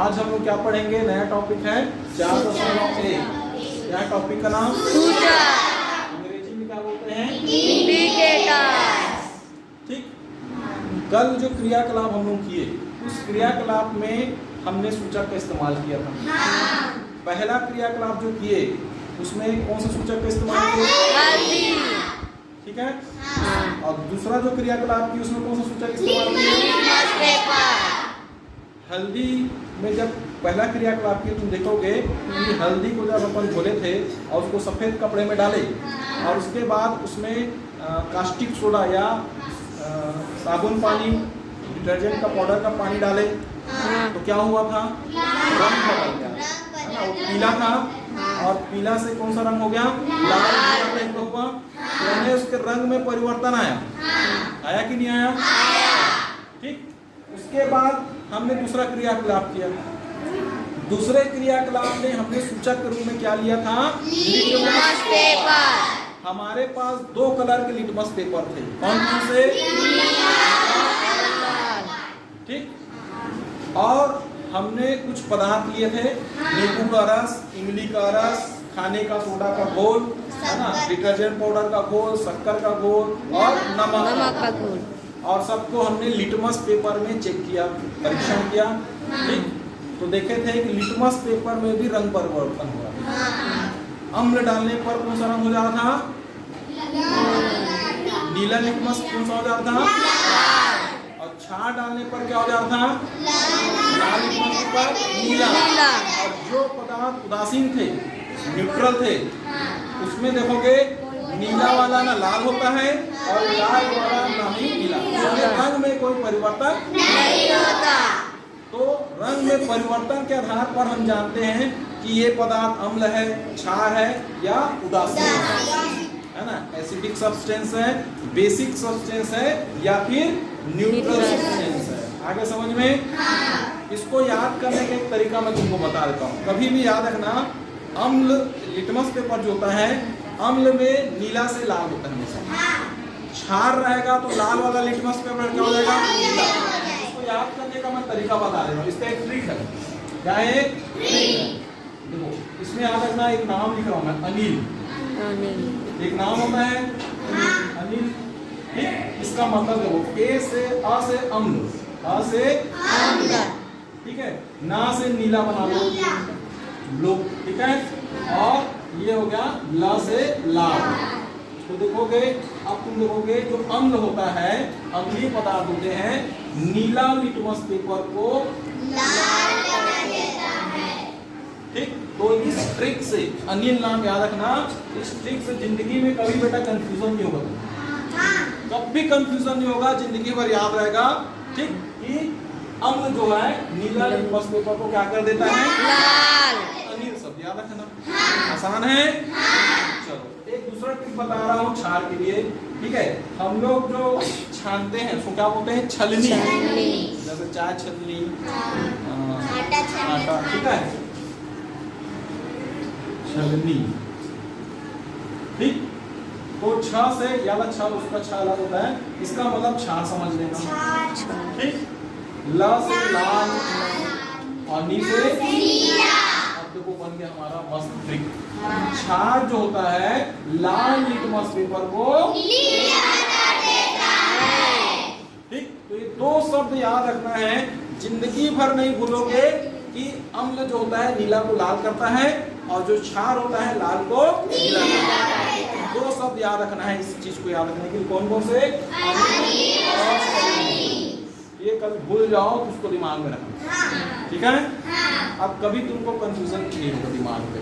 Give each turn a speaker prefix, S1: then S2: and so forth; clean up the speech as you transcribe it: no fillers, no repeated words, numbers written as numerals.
S1: आज हम लोग क्या पढ़ेंगे? नया टॉपिक है 4.1। क्या टॉपिक का नाम?
S2: सूचक।
S1: अंग्रेजी में क्या बोलते हैं?
S2: इंडिकेटर्स।
S1: ठीक। कल जो क्रियाकलाप हम लोग किए, उस क्रियाकलाप में हमने सूचक का इस्तेमाल किया था। पहला क्रियाकलाप जो किए उसमें कौन सा सूचक का इस्तेमाल किया?
S2: हल्दी।
S1: ठीक है। और दूसरा जो क्रियाकलाप की उसमें कौन सा सूचक इस्तेमाल किया?
S2: Litmus paper.
S1: हल्दी में जब पहला क्रियाकलाप किया तुम देखोगे कि हल्दी को जब अपन घोले थे और उसको सफ़ेद कपड़े में डाले और उसके बाद उसमें कास्टिक सोडा या साबुन पानी, डिटर्जेंट का पाउडर का पानी डाले तो क्या हुआ था? रंग बदल गया, है ना? वो पीला था और पीला से कौन सा रंग हो गया? लाल रंग हुआ। तो उसके रंग में परिवर्तन आया कि नहीं आया? ठीक। उसके बाद हमने दूसरा क्रियाकलाप किया। दूसरे क्रियाकलाप में हमने सूचक के रूप में क्या लिया था?
S2: Litmus paper.
S1: हमारे पास 2 कलर के लिटमस पेपर थे। कौन कौन से? ठीक। और हमने कुछ पदार्थ लिए थे, नींबू का रस, इमली का रस, खाने का सोडा का घोल, है ना, डिटर्जेंट पाउडर का घोल, शक्कर का घोल और नमक
S2: का घोल। और
S1: सबको हमने लिटमस पेपर में चेक किया, परीक्षण किया। ठीक। तो देखे थे कि लिटमस पेपर में भी रंग परिवर्तन हुआ। अम्ल डालने पर कौन सा रंग हो जा रहा था? नीला। लिटमस कौन सा हो जा रहा था? और क्षार डालने पर क्या हो जा रहा था? लाल। लिटमस पेपर नीला। और जो पदार्थ उदासीन थे, न्यूट्रल थे, उसमें देखोगे नीला वाला ना लाल होता है और लाल वाला ना ही नीला। रंग में कोई परिवर्तन
S2: नहीं होता।
S1: तो रंग में परिवर्तन के आधार पर हम जानते हैं कि ये पदार्थ अम्ल है, क्षार है या उदासीन है ना, एसिडिक सब्सटेंस है, बेसिक सब्सटेंस है या फिर न्यूट्रल सब्सटेंस है। आगे समझ में? इसको याद करने का एक तरीका मैं तुमको बता देता हूँ। कभी भी याद रखना, अम्ल लिटमस पेपर जो होता है, अम्ल में नीला से लाल होता है हमेशा। क्षार रहेगा तो लाल वाला लिटमस पेपर क्या हो जाएगा? नीला। इसको याद करने का मैं तरीका बता दे रहा हूँ। इसका एक ट्रिक है। क्या है? देखो, इसमें याद रखना, एक नाम लिख रहा हूँ मैं, अनिल। एक नाम होता है अनिल। ठीक। इसका मतलब देखो, ए से अ से अम्ल, अ से अम्ल, ठीक है, ना से नीला बना लो, ब्लू। ठीक है। और ये हो गया ला से लाल। तो देखोगे, अब तुम देखोगे जो अम्ल होता है, अम्लीय पदार्थ होते हैं, नीला लिटमस पेपर को लाल बना देता है। ठीक। तो इस ट्रिक से, अनिल नाम याद रखना, इस ट्रिक से जिंदगी में कभी बेटा कंफ्यूजन नहीं होगा। कभी कंफ्यूजन नहीं होगा, जिंदगी भर याद रहेगा। ठीक। कि अम्ल जो है नीला लिटमस पेपर को क्या कर देता है?
S2: लाल।
S1: अनिल शब्द याद रखना। आसान है। चलो एक दूसरा ट्रिक बता रहा हूँ क्षार के लिए। ठीक है। हम लोग जो छानते हैं उसको क्या बोलते हैं? छलनी। जैसे चाय छलनी, आटा। ठीक है, छलनी। ठीक। तो छ से या छ, उसका छ अलग होता है, इसका मतलब क्षार समझ लेना। ठीक। ल से लाल और नी से नीला। अब देखो बन गया हमारा मस्त ट्रिक। क्षार जो होता है लाल लिटमस पेपर को नीला बना देता है। ठीक। तो ये 2 शब्द याद रखना है, जिंदगी भर नहीं भूलोगे कि अम्ल जो होता है नीला को लाल करता है और जो क्षार होता है लाल को नीला करता है। 2 शब्द याद रखना है। इस चीज को याद रखने के लिए कौन कौन से? ये कभी भूल जाओ तो उसको दिमाग में रखना। ठीक है। अब कभी तुमको कंफ्यूजन नहीं होगा दिमाग में।